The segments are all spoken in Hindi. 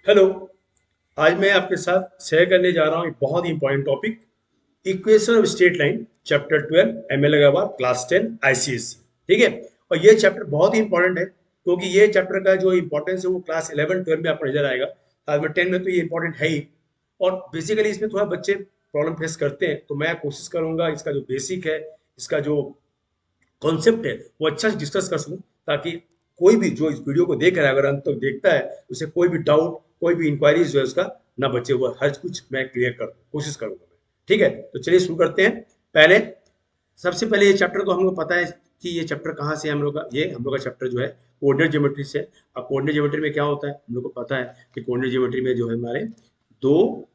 हेलो। आज मैं आपके साथ शेयर करने जा रहा हूँ एक बहुत ही important topic, equation of straight line, chapter 12 ML लगा हुआ, क्लास 10 आईसीएसई। ठीक है। और ये चैप्टर बहुत ही इंपॉर्टेंट है क्योंकि ये चैप्टर का जो इंपॉर्टेंस है वो क्लास 11 12 में आपको नजर आएगा। क्लास में 10 में तो ये इंपॉर्टेंट है ही। और बेसिकली इसमें थोड़ा बच्चे प्रॉब्लम फेस करते हैं, तो मैं कोशिश करूंगा इसका जो बेसिक है, इसका जो कॉन्सेप्ट है वो अच्छा से डिस्कस कर सकूं, ताकि कोई भी जो इस वीडियो को देख रहा है अगर अंत तक देखता है, उसे कोई भी डाउट, कोई भी इंक्वायरीज जो है उसका ना बचे, वो हर कुछ मैं क्लियर कर कोशिश करूंगा मैं। ठीक है, तो चलिए शुरू करते हैं। पहले सबसे पहले ये चैप्टर तो हम लोग को पता है कि ये चैप्टर कहाँ से है। हम लोग का ये हम लोग का चैप्टर जो है कोऑर्डिनेट ज्योमेट्री से। अब कोऑर्डिनेट ज्योमेट्री में क्या होता है हम लोग को पता है कि कोऑर्डिनेट ज्योमेट्री में जो है हमारे दो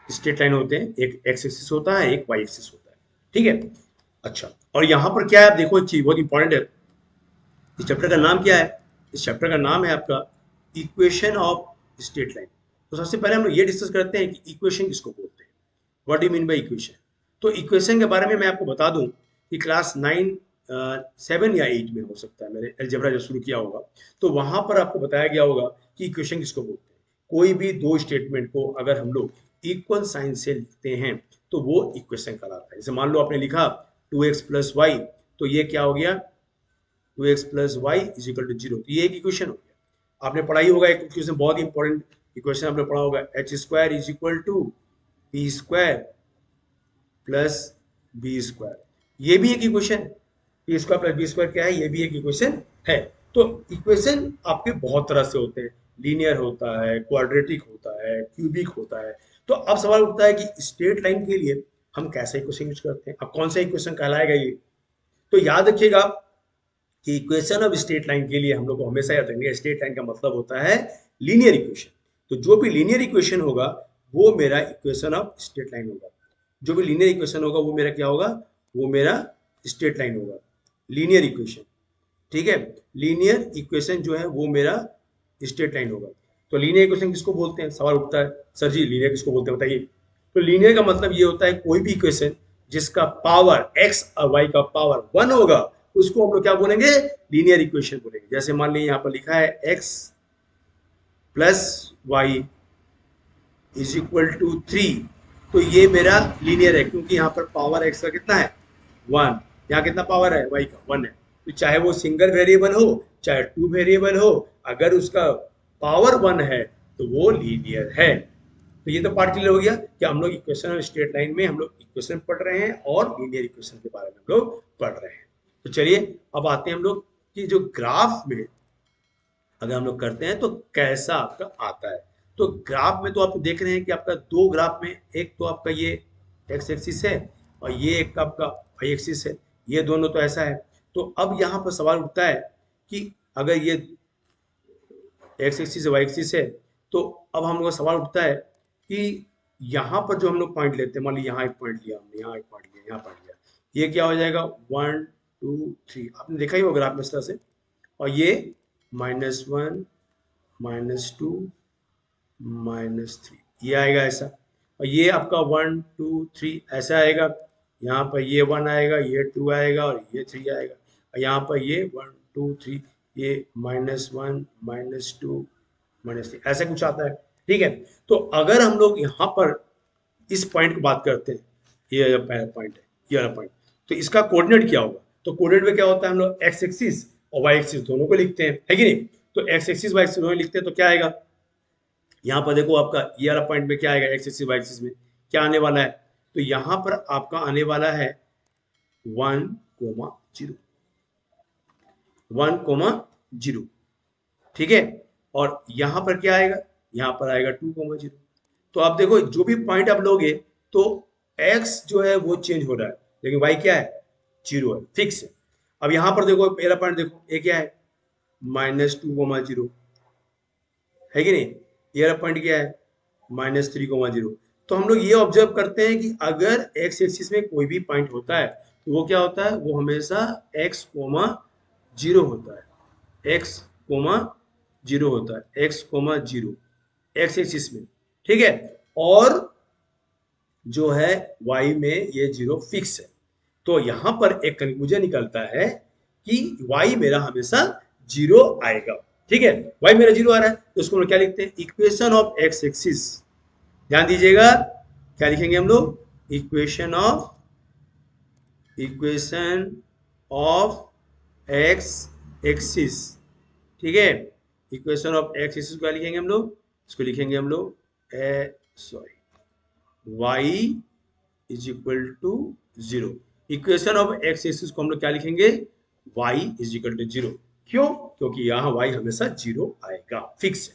स्ट्रेट लाइन होते हैं, एक एक्स एक्सिस होता है, एक वाई एक्सिस होता है। ठीक है। अच्छा, और यहाँ पर क्या है आप देखो, एक चीज बहुत इंपॉर्टेंट है। इस चैप्टर का नाम क्या है? इस चैप्टर का नाम है आपका इक्वेशन ऑफ स्ट्रेट लाइन। तो सबसे पहले हम लोग ये डिस्कस करते हैं कि इक्वेशन किसको बोलते हैं, what do mean by equation. तो इक्वेशन के बारे में मैं आपको बता दूं कि क्लास 9 7 या 8 में हो सकता है, मैंने अलजेब्रा जो शुरू किया होगा तो वहां पर आपको बताया गया होगा कि इक्वेशन किसको बोलते हैं। कोई भी दो स्टेटमेंट को अगर हम लोग इक्वल साइन से लिखते हैं तो वो इक्वेशन कहलाता है। जैसे मान लो आपने लिखा 2x प्लस वाई, तो ये क्या हो गया, 2x plus y is equal to 0। तो ये एक इक्वेशन हो गया। आपने पढ़ाई होगा एक इक्वेशन, बहुत इंपॉर्टेंट इक्वेशन आपने पढ़ा होगा, H square is equal to P square plus B square. ये भी एक इक्वेशन है। P square plus B square क्या है, ये भी एक इक्वेशन है। तो इक्वेशन आपके बहुत तरह से होते हैं, लीनियर होता है, क्वाड्रेटिक होता है, क्यूबिक होता है। तो अब सवाल उठता है कि स्ट्रेट लाइन के लिए हम कैसा इक्वेशन यूज करते हैं, अब कौन सा इक्वेशन कहलाएगा ये। तो याद रखिएगा कि इक्वेशन ऑफ स्ट्रेट लाइन के लिए हम लोग को हमेशा याद रखना है, स्ट्रेट लाइन का मतलब होता है लीनियर इक्वेशन। तो जो भी लीनियर इक्वेशन होगा वो मेरा इक्वेशन ऑफ स्ट्रेट लाइन होगा। जो भी लीनियर इक्वेशन होगा वो मेरा क्या होगा, वो मेरा स्ट्रेट लाइन होगा, लीनियर इक्वेशन। ठीक है। लीनियर इक्वेशन जो है वो मेरा स्ट्रेट लाइन होगा। तो लीनियर इक्वेशन किसको बोलते हैं, सवाल उठता है, सर जी लीनियर किसको बोलते हैं बताइए। तो लीनियर का मतलब ये होता है कोई भी इक्वेशन जिसका पावर x और y का पावर 1 होगा उसको हम लोग क्या बोलेंगे, लीनियर इक्वेशन बोलेंगे। जैसे मान लीजिए यहाँ पर लिखा है x plus y is equal to 3, तो ये मेरा लीनियर है क्योंकि यहाँ पर पावर x का कितना है 1, यहाँ कितना पावर है y का 1 है। तो चाहे वो सिंगल वेरिएबल हो चाहे टू वेरिएबल हो, अगर उसका पावर 1 है तो वो लीनियर है। तो ये तो पार्ट क्लियर हो गया कि हम लोग इक्वेशन ऑफ स्ट्रेट लाइन में हम लोग इक्वेशन पढ़ रहे हैं और लीनियर इक्वेशन के बारे में हम लोग पढ़ रहे हैं। तो चलिए अब आते हैं हम लोग कि जो ग्राफ में अगर हम लोग करते हैं तो कैसा आपका आता है। तो ग्राफ में तो आप देख रहे हैं कि आपका दो ग्राफ में, एक तो आपका ये एक्स एक्सिस है और ये एक आपका वाई एक्सिस है, ये दोनों तो ऐसा है। तो अब यहाँ पर सवाल उठता है कि अगर ये एक्स एक्सिस वाई एक्सिस है, तो अब हम लोग का सवाल उठता है कि यहाँ पर जो हम लोग पॉइंट लेते हैं, मान लीजिए यहाँ एक पॉइंट लिया हमने, यहाँ एक पॉइंट लिया, यहाँ पॉइंट लिया, ये क्या हो जाएगा 1 2 3, आपने देखा ही होगा ग्राफ में इस तरह से। और ये -1 -2 -3 ये आएगा ऐसा। और ये आपका 1 2 3 ऐसा आएगा। यहाँ पर ये 1 आएगा, ये 2 आएगा और ये 3 आएगा। और यहाँ पर ये 1 2 3, ये -1 -2 -3 ऐसा कुछ आता है। ठीक है। तो अगर हम लोग यहाँ पर इस पॉइंट की बात करते हैं, ये पहला पॉइंट है, ये वाला पॉइंट, तो इसका कोऑर्डिनेट क्या होगा। तो कोऑर्डिनेट में क्या होता है, हम लोग एक्स एक्सिस और वाई एक्सिस दोनों को लिखते हैं, है कि नहीं। तो एक्स एक्सिस वाई एक्सिस दोनों लिखते हैं तो क्या आएगा, यहाँ पर देखो आपका ये वाला पॉइंट में क्या आएगा, एक्स एक्सिस वाई एक्सिस में क्या आने वाला है। तो यहाँ पर आपका आने वाला है 1,0, 1,0। ठीक है। और यहाँ पर क्या आएगा, यहाँ पर आएगा 2,0। तो आप देखो जो भी पॉइंट आप लोगे तो x जो है वो चेंज हो रहा है, लेकिन y क्या है 0 है, फिक्स है। अब यहाँ पर देखो पहला पॉइंट देखो, ये क्या है -2,0, है कि नहीं। ये वाला पॉइंट क्या है -3,0। तो हम लोग ये ऑब्जर्व करते हैं कि अगर x एक्सिस में कोई भी पॉइंट होता है तो वो क्या होता है, वो हमेशा x, 0 होता है, x, 0 होता है, x, 0 एक्स एक्सिस में। ठीक है। और जो है y में ये 0 फिक्स है। तो यहां पर एक कंक्लूजन निकलता है कि y मेरा हमेशा 0 आएगा। ठीक है, y मेरा 0 आ रहा है तो उसको हम लोग क्या लिखते हैं, इक्वेशन ऑफ x एक्सिस। ध्यान दीजिएगा, क्या लिखेंगे हम लोग, इक्वेशन ऑफ x एक्सिस। ठीक है, इक्वेशन ऑफ x एक्सिस क्या लिखेंगे हम लोग, इसको लिखेंगे हम लोग sorry y is equal to 0। Equation of x axis को हम लोग क्या लिखेंगे, y इज इक्वल टू 0। क्यों, क्योंकि यहाँ y हमेशा 0 आएगा, फिक्स है।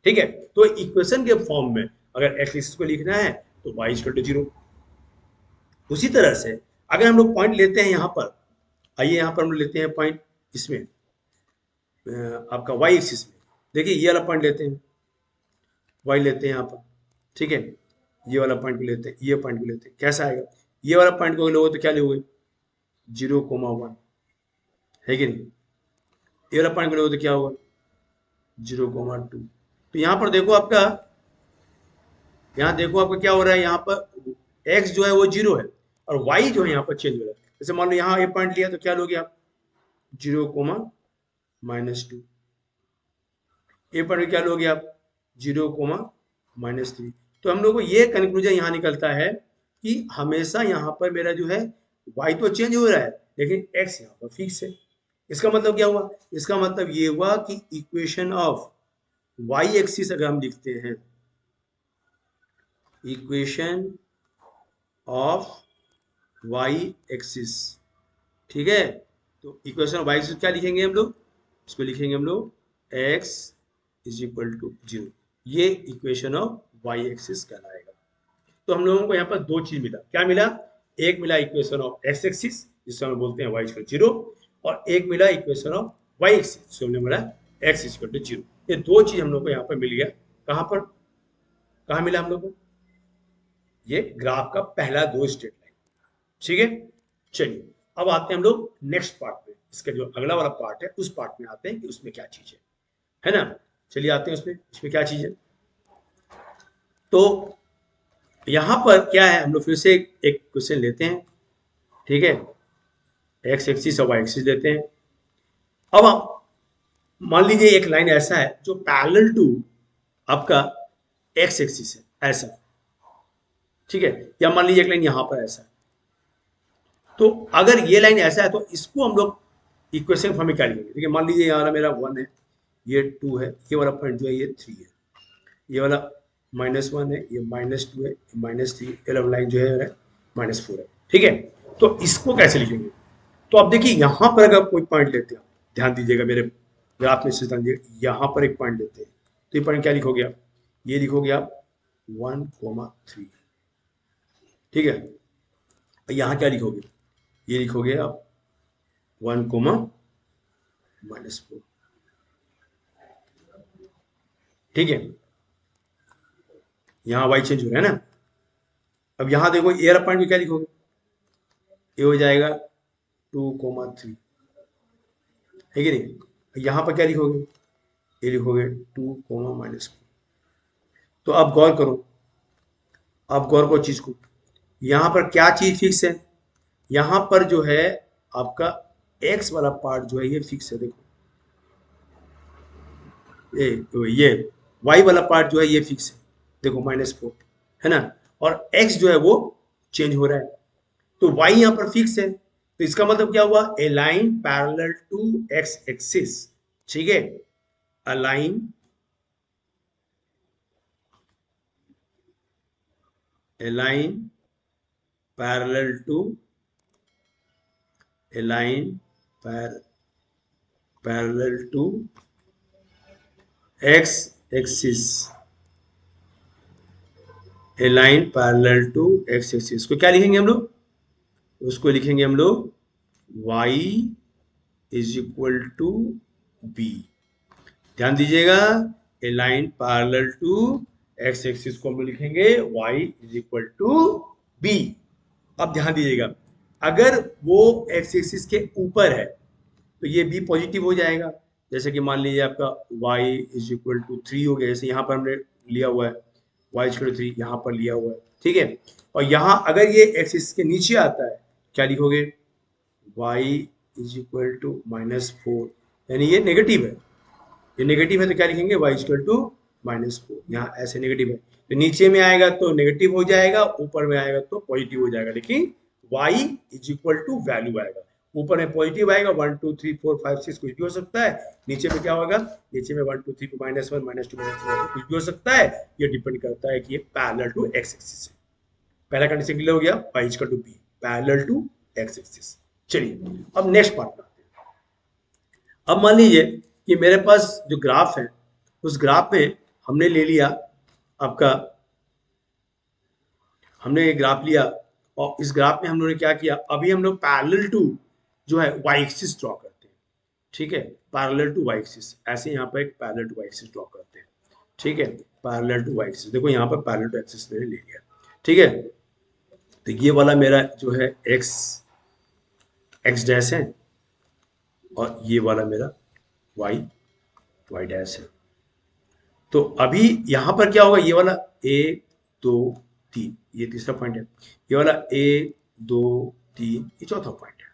ठीक है, तो इक्वेशन के फॉर्म में अगर x एक्सिस को लिखना है तो y इज इक्वल टू 0। उसी तरह से अगर हम लोग पॉइंट लेते हैं यहाँ पर, आइए यहाँ पर हम लेते हैं पॉइंट इसमें आपका y एक्सिस में, देखिए ये वाला पॉइंट लेते हैं, y लेते हैं यहाँ पर। ठीक है, ये वाला पॉइंट को लेते हैं, ये पॉइंट को लेते हैं, कैसा आएगा, ये वाला पॉइंट को लोगे तो क्या लोगे, 0,1 है कि नहीं, ये वाला पॉइंट को लोगे तो क्या होगा 0,2। तो यहाँ पर देखो आपका, यहाँ देखो आपका क्या हो रहा है, यहाँ पर x जो है वो 0 है और y जो है यहाँ पर चेंज हो रहा है। जैसे मान लो यहाँ ये पॉइंट लिया तो क्या लोगे आप 0,-2, ये पॉइंट क्या लोगे आप 0,-3। तो हम लोग को ये कंक्लूजन यहाँ निकलता है कि हमेशा यहाँ पर मेरा जो है y तो चेंज हो रहा है लेकिन x यहाँ पर फिक्स है। इसका मतलब क्या हुआ, इसका मतलब ये हुआ कि इक्वेशन ऑफ y एक्सिस अगर हम लिखते हैं, इक्वेशन ऑफ y एक्सिस, ठीक है, तो इक्वेशन ऑफ y एक्सिस क्या लिखेंगे हम लोग, इसको लिखेंगे हम लोग x इज इक्वल टू 0। ये इक्वेशन ऑफ y एक्सिस कहलाएगा। तो हम लोगों को यहाँ पर दो चीज मिला, क्या मिला, एक मिला इक्वेशन ऑफ x एक्सिस जिसको हम बोलते हैं y इक्वल 0, और एक मिला इक्वेशन ऑफ y एक्सिस जिसको हमने बोला x इक्वल टू 0। ये दो चीज हम लोग को यहाँ पर मिल गया। कहाँ पर, कहाँ मिला हम लोग को, ये ग्राफ का पहला दो स्ट्रेट लाइन। ठीक है, चलिए अब आते हैं हम लोग नेक्स्ट पार्ट में, इसका जो अगला वाला पार्ट है उस पार्ट में आते हैं कि उसमें क्या चीज है ना। चलिए आते हैं उसमें क्या चीज है। तो यहां पर क्या है, हम लोग फिर से एक क्वेश्चन लेते हैं। ठीक है, एक्स एक्सिस और वाई एक्सिस लेते हैं। अब आप मान लीजिए एक लाइन ऐसा है जो पैरेलल टू आपका एक्स एक्सिस है, ऐसा। ठीक है, या मान लीजिए एक लाइन यहां पर ऐसा है। तो अगर ये लाइन ऐसा है तो इसको हम लोग इक्वेशन फॉर्म में क्या लिखेंगे, देखिए मान लीजिए यहाँ मेरा 1 है, ये 2 है, ये वाला पॉइंट जो है ये 3 है, ये वाला -1 है, ये -2 है, ये -3, ये वाला लाइन जो है -4 है। ठीक है, तो इसको कैसे लिखेंगे, तो अब देखिए यहाँ पर अगर कोई पॉइंट लेते हैं, ध्यान दीजिएगा मेरे ग्राफ में से, यहाँ पर एक पॉइंट लेते हैं तो ये पॉइंट क्या लिखोगे आप, ये लिखोगे आप 1,3। ठीक है, यहाँ क्या लिखोगे, ये लिखोगे आप 1,-4। ठीक है, यहाँ y चेंज हो रहा है ना। अब यहाँ देखो एयर पॉइंट में क्या लिखोगे, ये हो जाएगा 2,3, है कि नहीं। यहाँ पर क्या लिखोगे, ये लिखोगे 2,-4। तो अब गौर करो, अब गौर करो चीज को, यहाँ पर क्या चीज फिक्स है, यहाँ पर जो है आपका x वाला पार्ट जो है ये फिक्स है। देखो ये y वाला पार्ट जो है ये फिक्स है, देखो -4 है ना, और x जो है वो चेंज हो रहा है। तो y यहाँ पर फिक्स है, तो इसका मतलब क्या हुआ, a line parallel to x axis. ठीक है, a line parallel to parallel to x axis, a line parallel to x axis को क्या लिखेंगे हम लोग, उसको लिखेंगे हम लोग y is equal to b. ध्यान दीजिएगा, a line parallel to x axis को हम लोग लिखेंगे y is equal to b. अब ध्यान दीजिएगा, अगर वो एक्स एक्सिस के ऊपर है तो ये b पॉजिटिव हो जाएगा। जैसे कि मान लीजिए आपका y इज इक्वल टू 3 हो गया, जैसे यहाँ पर हमने लिया हुआ है y इज इक्वल टू 3, यहाँ पर लिया हुआ है। ठीक है, और यहाँ अगर ये एक्सिस के नीचे आता है क्या लिखोगे, y इज इक्वल टू -4, यानी ये नेगेटिव है। ये नेगेटिव है तो क्या लिखेंगे, y इक्वल टू -4। यहाँ ऐसे नेगेटिव है तो नीचे में आएगा तो नेगेटिव हो जाएगा, ऊपर में आएगा तो पॉजिटिव हो जाएगा, लेकिन y is equal to value आएगा। ऊपर में पॉजिटिव आएगा 1 2 3 4 5 6 कुछ भी हो सकता है, नीचे में क्या होगा, नीचे में 1 2 3 -1 -2 -3 कुछ भी हो सकता है। ये डिपेंड करता है कि ये पैरेलल टू x एक्सिस है। पहला कंडीशन क्लियर हो गया, y equal to b parallel to x axis. चलिए अब नेक्स्ट पार्ट में आते हैं। अब मान लीजिए कि मेरे पास जो ग्राफ है उस ग्राफ में हमने ले लिया आपका, हमने एक ग्राफ लिया और इस ग्राफ में हम लोगों ने क्या किया, अभी हम लोग पैरेलल टू जो है y एक्सिस ड्रॉ करते हैं। ठीक है, पैरेलल टू y एक्सिस, ऐसे यहाँ पर एक parallel to y axis draw करते हैं। ठीक है, पैरेलल टू y एक्सिस, देखो यहाँ पर पैरेलल टू एक्सिस मैंने ले लिया। ठीक है, तो ये वाला मेरा जो है x डैश है और ये वाला मेरा y डैश है। तो अभी यहां पर क्या होगा, ये वाला 1 2 3 ये तीसरा पॉइंट है, ये वाला 1 2 3 ये चौथा पॉइंट है।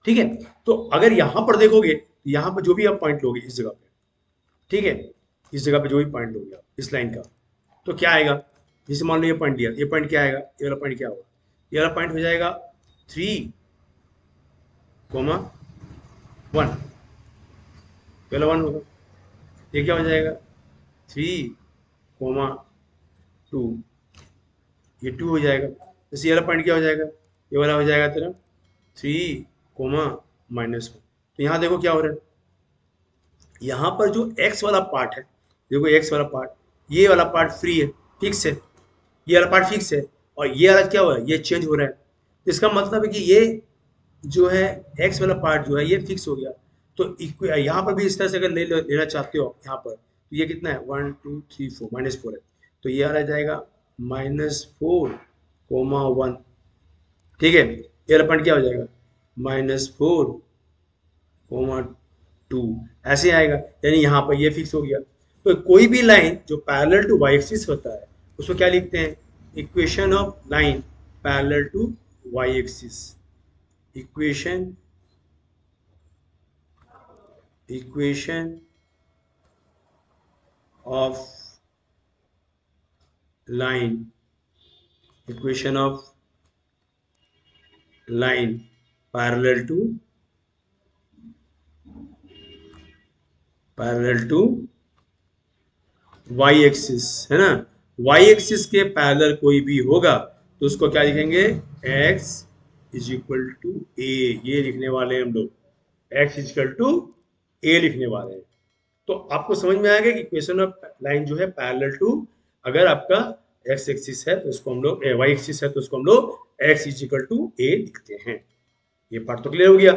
ठीक है, तो अगर यहां पर देखोगे, यहां पर जो भी आप पॉइंट लोगे इस जगह पे, ठीक है, इस जगह पे जो भी पॉइंट लोगे आप इस लाइन का, तो क्या आएगा, जैसे मान लो ये पॉइंट दिया, ये पॉइंट क्या आएगा, ये वाला पॉइंट क्या होगा, ये वाला पॉइंट हो जाएगा 3 1, पहला 1 होगा, ये क्या हो जाएगा 3 2, ये 2 हो जाएगा। जैसे ये वाला पॉइंट क्या हो जाएगा, ये वाला हो जाएगा तेरा 3 -1। तो यहाँ देखो क्या हो रहा है, यहाँ पर जो x वाला पार्ट है, देखो x वाला पार्ट, ये वाला पार्ट फ्री है, फिक्स है, ये वाला पार्ट फिक्स है, और ये वाला क्या हो रहा है, ये चेंज हो रहा है। इसका मतलब है कि ये जो है x वाला पार्ट जो है ये फिक्स हो गया। तो यहाँ पर भी इस तरह से अगर लेना चाहते हो यहाँ पर, तो ये कितना है 1 2 3 4 -4 है, तो ये आ जाएगा -4, 1। ठीक है, ये वाला पॉइंट क्या हो जाएगा -4, 2, ऐसे आएगा, यानी यहाँ पर ये फिक्स हो गया। तो कोई भी लाइन जो पैरेलल टू वाई एक्सिस होता है उसको क्या लिखते हैं, equation of line parallel to y axis, equation of line, equation of line parallel to y axis है ना, y एक्सिस के पैरेलल कोई भी होगा तो उसको क्या लिखेंगे, x is equal to a, ये लिखने वाले हैं हम लोग, x is equal to a लिखने वाले हैं। तो आपको समझ में आएगा कि इक्वेशन ऑफ लाइन जो है पैरेलल टू, अगर आपका x एक्सिस है तो उसको हम लोग, y एक्सिस है तो उसको हम लोग x is equal to a लिखते हैं। ये पार्ट तो क्लियर हो गया।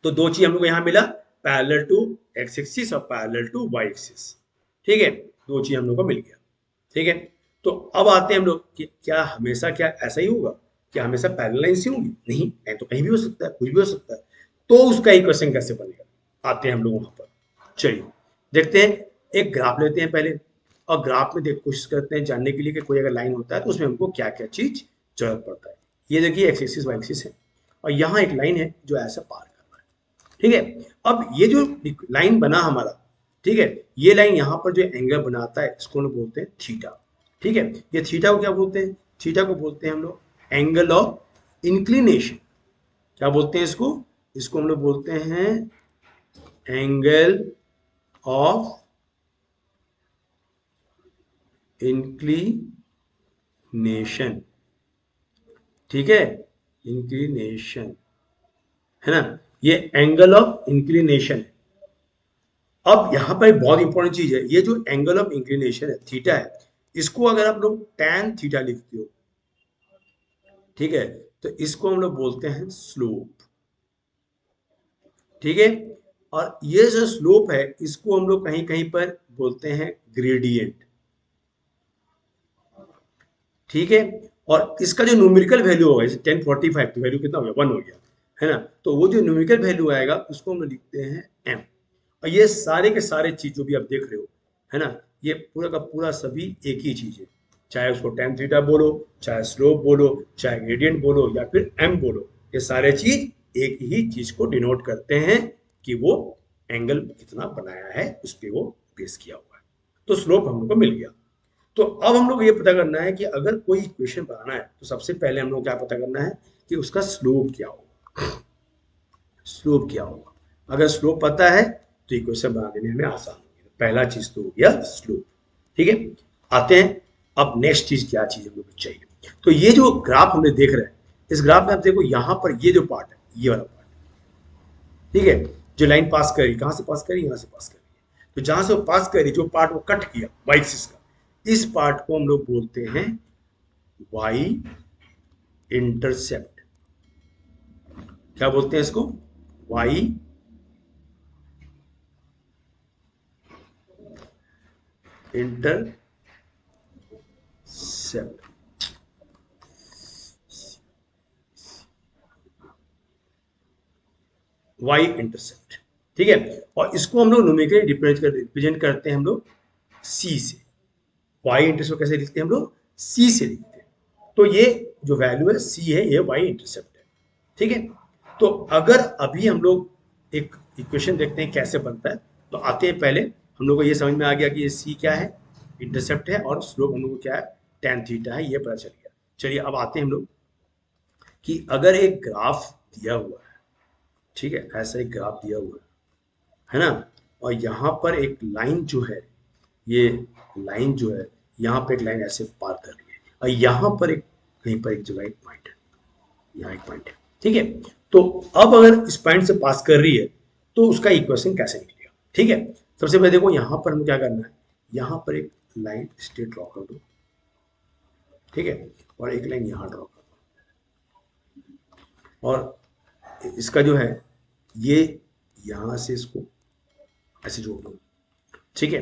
तो दो चीज हम लोग यहाँ मिला, पैरेलल टू x एक्सिस और पैरेलल टू y एक्सिस। ठीक है, दो चीज हम लोग को मिल गया। ठीक है, तो अब आते हैं हम लोग कि क्या हमेशा क्या ऐसा ही होगा, क्या हमेशा पैरेलल लाइन से होंगी, नहीं, तो कहीं भी हो सकता है, कुछ भी हो सकता है। तो उसका इक्वेशन कैसे बनेगा, आते हैं हम लोग वहां पर। चलिए देखते हैं, एक ग्राफ लेते हैं पहले, और ग्राफ में कोशिश करते हैं जानने के लिए कि कोई अगर लाइन होता है तो उसमें हमको क्या क्या चीज जरूरत पड़ता है। ये देखिए एक्स एक्सिस वाई एक्सिस है और यहाँ एक लाइन है जो ऐसा पार कर रहा है। ठीक है, अब ये जो लाइन बना हमारा, ठीक है, ये लाइन यहाँ पर जो एंगल बनाता है इसको हम लोग बोलते हैं थीटा। ठीक है, ये थीटा को क्या बोलते हैं, थीटा को बोलते हैं हम लोग एंगल ऑफ इंक्लिनेशन। क्या बोलते हैं इसको, इसको हम लोग बोलते हैं एंगल ऑफ इंक्लिनेशन। ठीक है, इंक्लिनेशन है ना, ये एंगल ऑफ इंक्लिनेशन है। अब यहां पर बहुत इंपॉर्टेंट चीज है, ये जो एंगल ऑफ इंक्लिनेशन है थीटा है, इसको अगर आप लोग tan थीटा लिखते हो, ठीक है, तो इसको हम लोग बोलते हैं स्लोप। ठीक है, और ये जो स्लोप है इसको हम लोग कहीं कहीं पर बोलते हैं ग्रेडियंट। ठीक है, और इसका जो न्यूमेरिकल वैल्यू होगा, जैसे 1045 तो वैल्यू कितना हो गया, 1 हो गया है ना, तो वो जो न्यूमेरिकल वैल्यू आएगा उसको हम लिखते हैं m। और ये सारे के सारे चीज जो भी आप देख रहे हो है ना, ये पूरा का पूरा सभी एक ही चीज है, चाहे उसको tan थीटा बोलो, चाहे स्लोप बोलो, चाहे ग्रेडियंट बोलो या फिर m बोलो, ये सारे चीज एक ही चीज को डिनोट करते हैं कि वो एंगल कितना बनाया है उस पर वो बेस किया हुआ है। तो स्लोप हम लोग को मिल गया। तो अब हम लोग ये पता करना है कि अगर कोई इक्वेशन बनाना है तो सबसे पहले हम लोग क्या पता करना है कि उसका स्लोप क्या होगा। स्लोप क्या होगा, अगर स्लोप पता है तो इक्वेशन बना देने में आसान होगी। पहला चीज तो हो गया स्लोप। ठीक है, आते हैं अब नेक्स्ट चीज, क्या चीज हम लोग को चाहिए। तो ये जो ग्राफ हमने देख रहे हैं, इस ग्राफ में आप देखो यहाँ पर ये जो पार्ट है, ये वाला पार्ट, ठीक है, जो लाइन पास करी, कहां से पास करी, यहां से पास करी। तो जहां से वो पास करी, जो पार्ट वो कट किया वाई एक्सिस का, इस पार्ट को हम लोग बोलते हैं वाई इंटरसेप्ट। क्या बोलते हैं इसको, वाई इंटरसेप्ट। वाई इंटरसेप्ट, ठीक है। और इसको हम लोग न्यूमेरिकली रिप्रेजेंट करते हैं हम लोग सी से। वाई इंटरसेप्ट कैसे लिखते हैं हम लोग, सी से लिखते हैं। तो ये जो वैल्यू है सी है, ये वाई इंटरसेप्ट है, ठीक है। तो अगर अभी हम लोग एक इक्वेशन देखते हैं कैसे बनता है, तो आते हैं पहले हम लोग को ये समझ में आ गया कि ये सी क्या है, इंटरसेप्ट है, और स्लोप हम लोग को क्या है, tan थीटा है, ये पता चल गया। चलिए अब आते हैं हम लोग कि अगर एक ग्राफ दिया हुआ है, ठीक है, ऐसा एक ग्राफ दिया हुआ है ना, और यहाँ पर एक लाइन जो है, ये लाइन जो है, यहाँ पे एक लाइन ऐसे पार कर रही है, और यहाँ पर एक कहीं पर एक जगह एक पॉइंट है, यहाँ एक पॉइंट है, ठीक है। तो अब अगर इस पॉइंट से पास कर रही है तो उसका इक्वेशन कैसे निकलेगा, ठीक है। सबसे पहले देखो यहाँ पर हमें क्या करना है, यहाँ पर एक लाइन स्ट्रेट ड्रॉ कर दो, ठीक है, और एक लाइन यहाँ ड्रॉ कर दो, और इसका जो है ये यहां से इसको ऐसे जोड़ दो, ठीक है।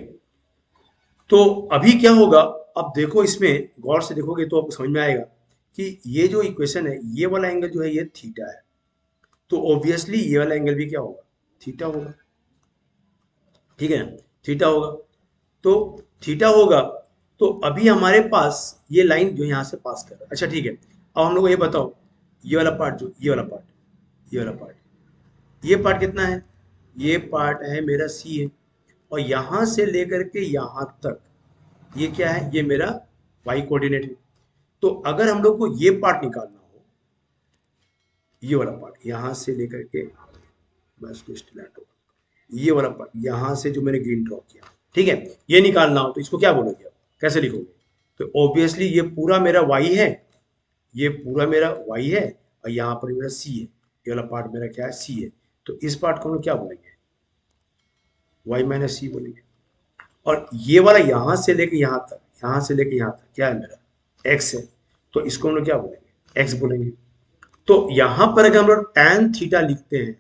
तो अभी क्या होगा, अब देखो इसमें गौर से देखोगे तो आपको समझ में आएगा कि ये जो इक्वेशन है, ये वाला एंगल जो है ये थीटा है, तो ऑब्वियसली ये वाला एंगल भी क्या होगा, थीटा होगा, ठीक है ना, थीटा होगा। तो थीटा होगा, तो अभी हमारे पास ये लाइन जो यहाँ से पास कर रहा है, अच्छा ठीक है। अब हम लोग को ये बताओ, ये वाला पार्ट, जो ये वाला पार्ट, ये वाला पार्ट, ये पार्ट कितना है, ये पार्ट है मेरा सी है, और यहां से लेकर के यहां तक ये क्या है, ये मेरा वाई कोऑर्डिनेट है। तो अगर हम लोग को ये पार्ट निकालना हो, ये वाला पार्ट यहां से लेकर के, मैं इसको स्टिलेट, ये वाला पार्ट यहां से जो मैंने ग्रीन ड्रॉ किया, ठीक है, ये निकालना हो तो इसको क्या बोलोगे आप, कैसे लिखोगे। तो ऑब्वियसली ये पूरा मेरा वाई है, ये पूरा मेरा वाई है, और यहाँ पर मेरा सी है, ये वाला पार्ट मेरा क्या है, सी है। तो इस पार्ट को हम लोग क्या बोलेंगे, वाई माइनस सी बोलेंगे। और ये वाला यहां से लेके यहां तक, यहां से लेके यहां तक क्या है मेरा, एक्स है, तो इसको हम लोग क्या बोलेंगे, एक्स बोलेंगे। तो यहां पर अगर हम लोग tan थीटा लिखते हैं,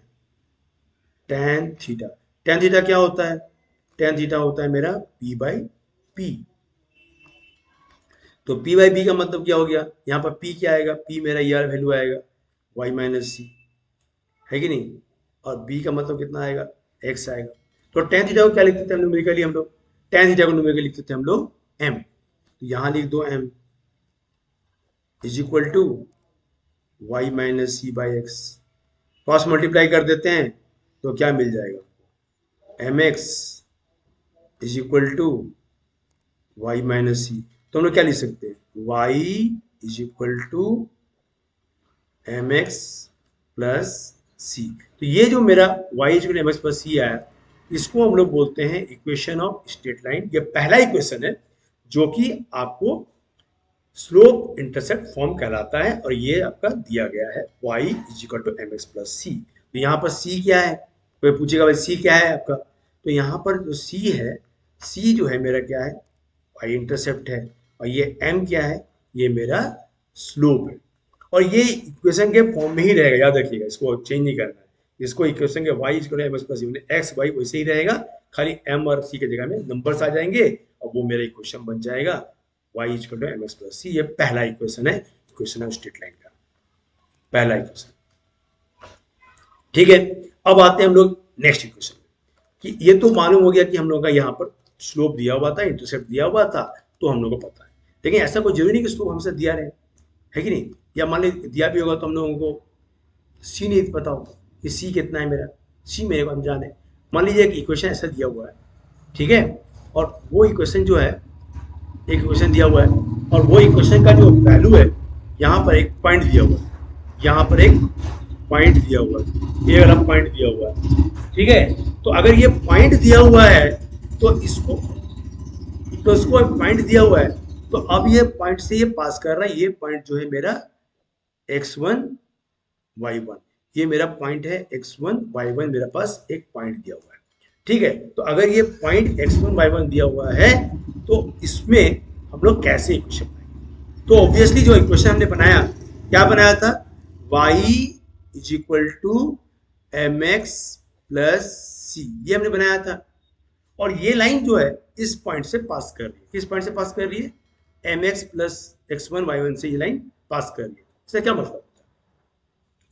tan थीटा, tan थीटा क्या होता है, tan थीटा होता है मेरा p बाई पी। तो p बाई पी का मतलब क्या हो गया, यहाँ पर p क्या आएगा, p मेरा ये वैल्यू आएगा y माइनस सी, है कि नहीं, और b का मतलब कितना आएगा, x आएगा। तो tan थीटा को क्या लिखते थे हम न्यूमेरिकली, हम लोग tan थीटा को न्यूमेरिकली लिखते थे हम लोग m, तो यहाँ लिख दो m is equal to y minus c by x, cross multiply कर देते हैं तो क्या मिल जाएगा, m x is equal to y minus c. तो हम लोग क्या लिख सकते हैं, y is equal to m x plus c. तो ये जो मेरा y is equal to m x plus c आया, इसको हम लोग बोलते हैं इक्वेशन ऑफ स्ट्रेट लाइन। ये पहला इक्वेशन है जो कि आपको स्लोप इंटरसेप्ट फॉर्म कहलाता है, और ये आपका दिया गया है y is equal to m x plus c. तो यहाँ पर c क्या है, कोई पूछेगा भाई c क्या है आपका, तो यहाँ पर जो c है, c जो है मेरा क्या है, y इंटरसेप्ट है, और ये m क्या है, ये मेरा स्लोप है। और ये इक्वेशन के फॉर्म में ही रहेगा, याद रखिएगा, इसको चेंज नहीं करना है। इसको इक्वेशन के y is equal to m x plus c, x y वैसे ही रहेगा, खाली m और c की जगह में नंबर्स आ जाएंगे, और वो मेरा इक्वेशन बन जाएगा y equal to m x plus c. ये पहला इक्वेशन है, इक्वेशन ऑफ स्ट्रेट लाइन का पहला इक्वेशन, ठीक है। अब आते हैं हम लोग नेक्स्ट इक्वेशन कि ये तो मालूम हो गया कि हम लोग का यहाँ पर स्लोप दिया हुआ था, इंटरसेप्ट दिया हुआ था, तो हम लोग को पता है। लेकिन ऐसा कोई जरूरी नहीं कि स्लोप हमसे दिया रहे, है कि नहीं, या मान ली दिया भी होगा तो हम लोगों को सी नहीं पता होगा कि सी कितना है मेरा, सी मेरे को अनजान है। मान लीजिए एक इक्वेशन ऐसा दिया हुआ है, ठीक है, और वो इक्वेशन जो है, एक इक्वेशन दिया हुआ है और वो इक्वेशन का जो वैल्यू है, यहाँ पर एक पॉइंट दिया हुआ है, यहाँ पर एक पॉइंट दिया हुआ है, ये वाला पॉइंट दिया हुआ है, ठीक है। तो अगर ये पॉइंट दिया हुआ है तो इसको पॉइंट दिया हुआ है, तो अब ये पॉइंट से ये पास कर रहा है, ये पॉइंट जो है मेरा x1 y1, ये मेरा पॉइंट है x1 y1, मेरे पास एक पॉइंट दिया हुआ है, ठीक है। तो अगर ये पॉइंट x1 y1 दिया हुआ है तो इसमें हम लोग कैसे इक्वेशन बनाएंगे? तो ऑब्वियसली जो इक्वेशन हमने बनाया, क्या बनाया था, y is equal to mx plus c, ये हमने बनाया था। और ये लाइन जो है इस पॉइंट से पास कर रही है, किस पॉइंट से पास कर रही है, mx प्लस x1 y1 से ये लाइन पास कर रही है। इसका क्या मतलब होता है,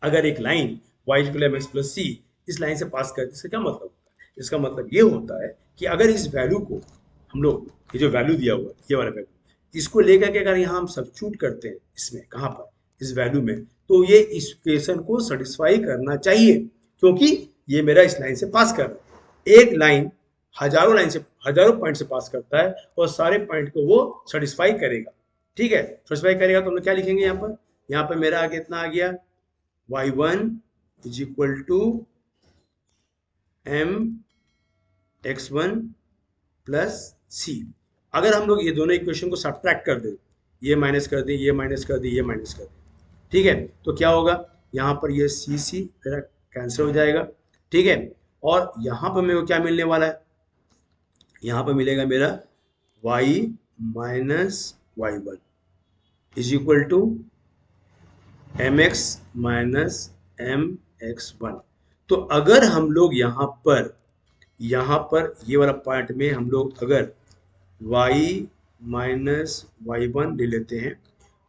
अगर एक line y equal mx plus c इस लाइन से पास करती है, इसका क्या मतलब होता है, इसका मतलब ये होता है कि अगर इस वैल्यू को हम लोग, ये जो वैल्यू दिया हुआ है, ये वाला वैल्यू, इसको लेकर के अगर यहाँ हम सब्स्टिट्यूट करते हैं इसमें, कहाँ पर, इस वैल्यू में, तो ये इस इक्वेशन को सेटिस्फाई करना चाहिए, क्योंकि ये मेरा इस लाइन से पास कर रहा है। एक लाइन हजारों लाइन से, हजारों पॉइंट से पास करता है और सारे पॉइंट को वो सेटिस्फाई करेगा, ठीक है। सेटिस्फाई करेगा तो हम लोग क्या लिखेंगे यहाँ पर मेरा आगे इतना आ गया, y1 is equal to m x1 plus c। अगर हम लोग ये दोनों इक्वेशन को सब्ट्रैक्ट कर दें, ये माइनस कर दें, ये माइनस कर दें, ये माइनस कर दें, ठीक है, तो क्या होगा, यहाँ पर ये c मेरा कैंसिल हो जाएगा, ठीक है। और यहाँ पर मेरे को क्या मिलने वाला है, यहाँ पर मिलेगा मेरा y minus y1 is equal to mx minus mx1। तो अगर हम लोग यहाँ पर ये वाला पॉइंट में हम लोग अगर y माइनस y1 ले लेते हैं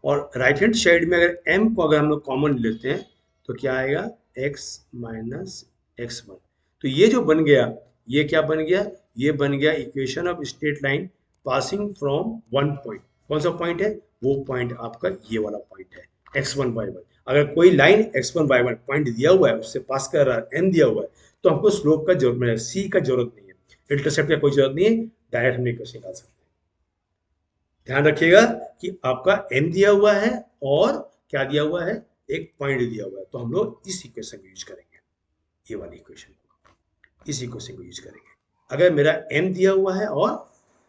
और राइट हैंड साइड में अगर m को अगर हम लोग कॉमन ले लेते हैं तो क्या आएगा, x माइनस x1। तो ये जो बन गया, ये क्या बन गया, ये बन गया equation of straight line passing from one point. कौन सा पॉइंट है, वो पॉइंट आपका ये वाला पॉइंट है x1 y1। अगर कोई लाइन x1 y1 पॉइंट दिया हुआ है, उससे पास कर रहा है, m दिया हुआ है, तो हमको स्लोप का जरूरत नहीं है, c का जरूरत नहीं है, इंटरसेप्ट का कोई जरूरत नहीं है, डायरेक्ट हम इक्वेशन निकाल सकते हैं। ध्यान रखिएगा कि आपका m दिया हुआ है और क्या दिया हुआ है, एक पॉइंट दिया हुआ है, तो हम लोग इस इक्वेशन को यूज करेंगे, ये वाली इक्वेशन को, इस इक्वेशन को यूज करेंगे। अगर मेरा m दिया हुआ है और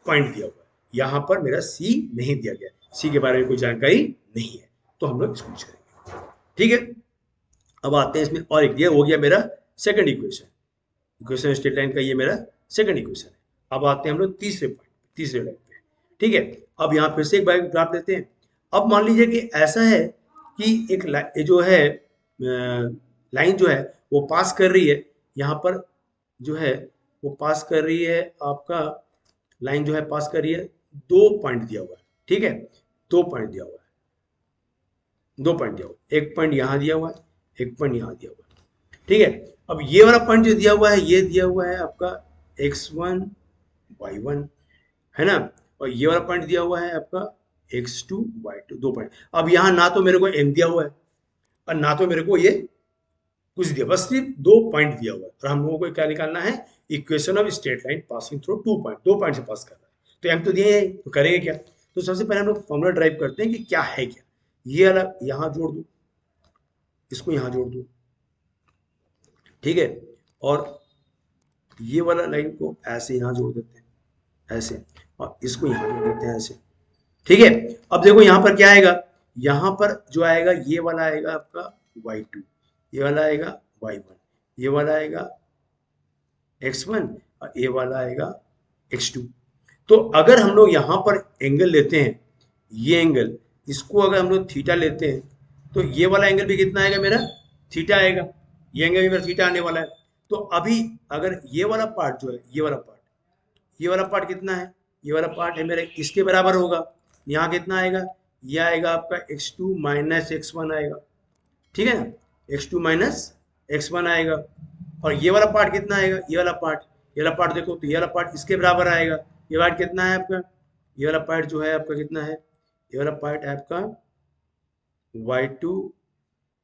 पॉइंट दिया हुआ है, यहाँ पर मेरा c नहीं दिया गया, c के बारे में कोई जानकारी नहीं है, तो हम लोग इसको यूज करेंगे, ठीक है। अब आते हैं इसमें और एक दिया, हो गया मेरा second equation, equation straight line का ये मेरा सेकंड इक्वेशन है। अब आते हैं हम लोग तीसरे पॉइंट, तीसरे लाइन पे, ठीक है। अब यहाँ फिर से एक बार ग्राफ लेते हैं। अब मान लीजिए कि ऐसा है कि एक जो है लाइन जो है वो पास कर रही है, यहाँ पर जो है वो पास कर रही है, आपका लाइन जो है पास कर रही है, दो पॉइंट दिया हुआ है, ठीक है, दो पॉइंट दिया हुआ है, दो पॉइंट दिया हुआ है, एक पॉइंट यहाँ दिया हुआ है, एक पॉइंट यहाँ दिया हुआ है, ठीक है। अब ये वाला पॉइंट जो दिया हुआ है, ये दिया हुआ है आपका x1 y1, है ना, और ये वाला पॉइंट दिया हुआ है आपका x2 y2, दो पॉइंट। अब यहाँ ना तो मेरे को m दिया हुआ है और ना तो मेरे को ये कुछ दिया, बस सिर्फ दो पॉइंट दिया हुआ है, और हम लोगों को क्या निकालना है, equation of straight line passing through two point, दो पॉइंट से पास कर रहा है, तो m तो दिए है, तो करेंगे क्या, तो सबसे पहले हम लोग फॉर्मूला ड्राइव करते हैं कि क्या है, क्या ये वाला यहाँ जोड़ दो, इसको यहाँ जोड़ दो, ठीक है, और ये वाला लाइन को ऐसे यहाँ जोड़ देते हैं, ऐसे, और इसको यहाँ जोड़ देते हैं ऐसे, ठीक है। अब देखो यहाँ पर क्या आएगा, यहाँ पर जो आएगा ये वाला आएगा आपका y2, ये वाला आएगा y1, ये वाला आएगा x1 और ये वाला आएगा x2। तो अगर हम लोग यहाँ पर एंगल लेते हैं, ये एंगल, इसको अगर हम लोग थीटा लेते हैं, तो ये वाला एंगल भी कितना आएगा मेरा, थीटा आएगा, ये एंगल भी मेरा थीटा आने वाला है। तो अभी अगर ये वाला पार्ट जो है, ये वाला पार्ट कितना है, ये वाला पार्ट है मेरा इसके बराबर होगा, यहाँ कितना आएगा, ये आएगा आपका x2 माइनस x1 आएगा, ठीक है ना, x2 माइनस x1 आएगा। और ये वाला पार्ट कितना आएगा, ये वाला पार्ट देखो, तो ये वाला पार्ट इसके बराबर आएगा, ये पार्ट कितना है आपका, ये वाला पार्ट जो है आपका कितना है, ये वाला पार्ट है आपका y2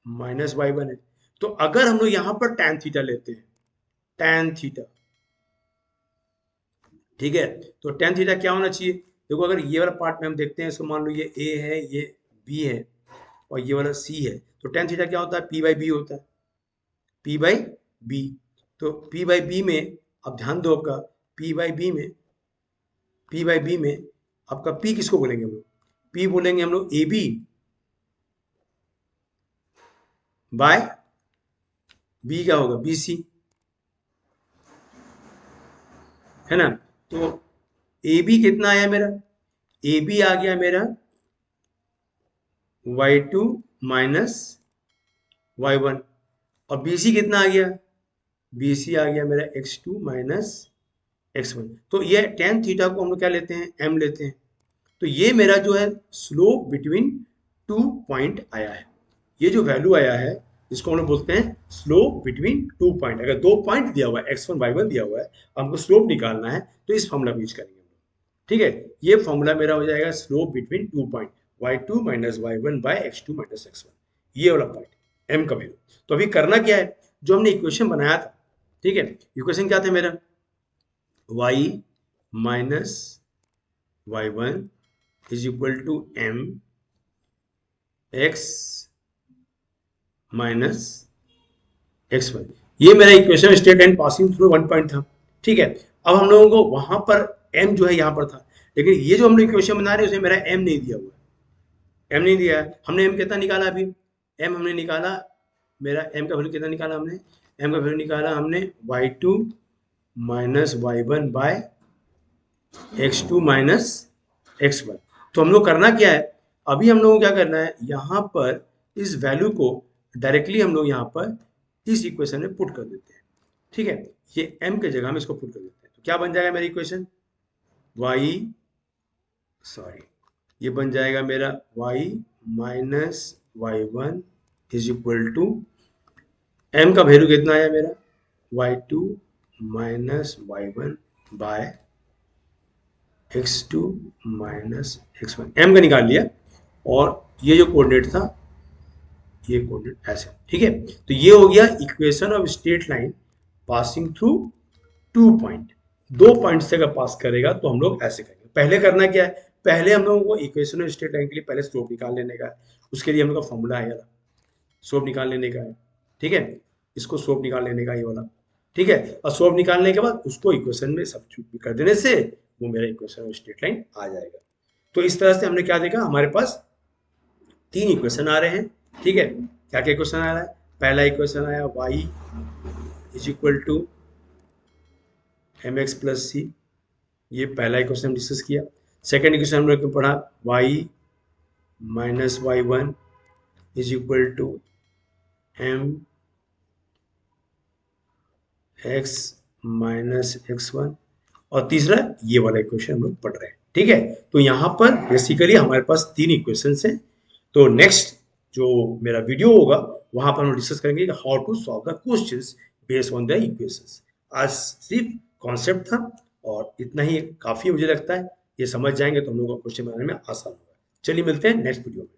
माइनस y1 है। तो अगर हम लोग यहाँ पर tan थीटा लेते हैं, tan थीटा, ठीक है। तो टेन थीटा क्या होना चाहिए? देखो अगर ये वाला पार्ट में हम देखते हैं, इसको मान लो ये ए है, ये बी है और ये वाला सी है, तो टेन थीटा क्या होता है? पी बाई बी होता है, पी बाई बी। तो पी बाई बी में, अब ध्यान दो आपका, पी बाई बी में, पी बाई बी में आपका पी किसको बोलेंगे हम लोग? पी बोलेंगे हम लोग ए बी बाय बी, क्या होगा? बी सी, है ना। तो ए बी कितना आया मेरा? ए बी आ गया मेरा y2 माइनस y1, और बी सी कितना आ गया? बी सी आ गया मेरा x2 माइनस x1। तो ये टेन थीटा को हम लोग क्या लेते हैं? m लेते हैं। तो ये मेरा जो है स्लोप बिटवीन टू पॉइंट आया है। ये जो वैल्यू आया है इसको हम लोग बोलते हैं स्लोप बिटवीन टू पॉइंट। अगर दो पॉइंट दिया हुआ है, x1 y1 दिया हुआ है, हमको स्लोप निकालना है, तो इस फॉर्मूला को यूज करेंगे हम लोग। ठीक है, ये फॉर्मूला मेरा हो जाएगा slope between two point, y2 minus y1 by x2 minus x1, ये वाला पॉइंट m का वैल्यू। तो अभी करना क्या है, जो हमने इक्वेशन बनाया था, ठीक है, इक्वेशन क्या था मेरा? y minus y1 is equal to m x minus x1। ये मेरा equation state and passing through one point था। ठीक है, अब हम लोगों को वहां पर m जो है यहाँ पर था, लेकिन ये जो हम लोग इक्वेशन बना रहे हैं उसमें मेरा m नहीं दिया हुआ है, m नहीं दिया है। हमने m कितना निकाला अभी? m हमने निकाला, मेरा m का वैल्यू कितना निकाला हमने? m का वैल्यू निकाला हमने y2 minus y1 by x2 minus x1। तो हम लोग करना क्या है, अभी हम लोग को क्या करना है, यहाँ पर इस वैल्यू को डायरेक्टली हम लोग यहाँ पर इस इक्वेशन में पुट कर देते हैं। ठीक है, ये m के जगह में इसको पुट कर देते हैं, तो क्या बन जाएगा मेरा इक्वेशन? ये बन जाएगा मेरा y minus y1 is equal to, m का वैल्यू कितना आया मेरा? y2 minus y1 by x2 minus x1, m का निकाल लिया, और ये जो कोऑर्डिनेट था, ये कोऑर्डिनेट ऐसे। ठीक है, तो ये हो गया equation of straight line passing through two point. दो पॉइंट से अगर पास करेगा तो हम लोग ऐसे करेंगे। पहले करना क्या है, पहले हम लोगों को इक्वेशन ऑफ स्ट्रेट लाइन के लिए पहले स्लोप निकाल लेने का है। उसके लिए हम लोग का फॉर्मूला आया था, स्लोप निकाल लेने का है। ठीक है, इसको स्लोप निकाल लेने का, ये वाला। ठीक है, और स्लोप निकालने के बाद उसको इक्वेशन में सब्स्टिट्यूट कर देने से वो मेरा इक्वेशन ऑफ स्ट्रेट लाइन आ जाएगा। तो इस तरह से हमने क्या देखा, हमारे पास तीन इक्वेशन आ रहे हैं। ठीक है, क्या क्या इक्वेशन आ रहा है? पहला इक्वेशन आया y is equal to mx plus c, ये पहला इक्वेशन हम डिस्कस किया। सेकेंड इक्वेशन हम लोग पढ़ा y minus y1 is equal to m x minus x1, और तीसरा ये वाला इक्वेशन हम लोग पढ़ रहे हैं। ठीक है, तो यहाँ पर बेसिकली हमारे पास तीन इक्वेशंस हैं। तो नेक्स्ट जो मेरा वीडियो होगा वहां पर हम डिस्कस करेंगे how to solve the questions based on the equations. आज सिर्फ कॉन्सेप्ट था और इतना ही काफी मुझे लगता है, ये समझ जाएंगे तो हम लोग को क्वेश्चन बनाने में आसान होगा। चलिए मिलते हैं नेक्स्ट वीडियो में।